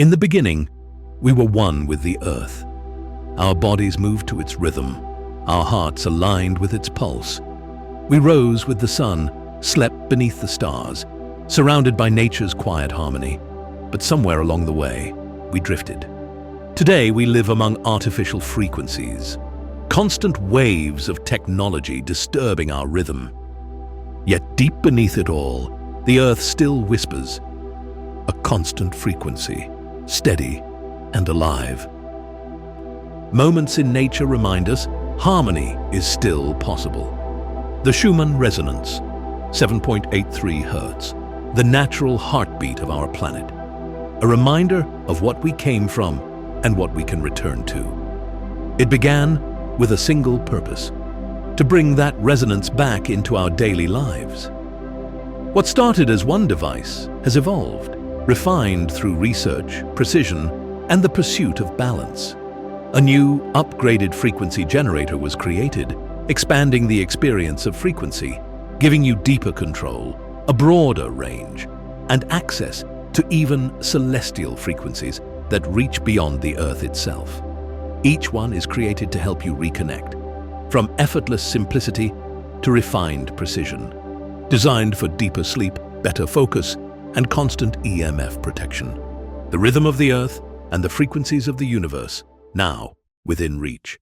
In the beginning, we were one with the earth. Our bodies moved to its rhythm, our hearts aligned with its pulse. We rose with the sun, slept beneath the stars, surrounded by nature's quiet harmony. But somewhere along the way, we drifted. Today, we live among artificial frequencies, constant waves of technology disturbing our rhythm. Yet deep beneath it all, the earth still whispers, a constant frequency, steady and alive. Moments in nature remind us harmony is still possible. The Schumann resonance, 7.83 Hertz, the natural heartbeat of our planet. A reminder of what we came from and what we can return to. It began with a single purpose, to bring that resonance back into our daily lives. What started as one device has evolved, refined through research, precision, and the pursuit of balance. A new, upgraded frequency generator was created, expanding the experience of frequency, giving you deeper control, a broader range, and access to even celestial frequencies that reach beyond the Earth itself. Each one is created to help you reconnect, from effortless simplicity to refined precision, designed for deeper sleep, better focus, and constant EMF protection. The rhythm of the Earth and the frequencies of the universe, now within reach.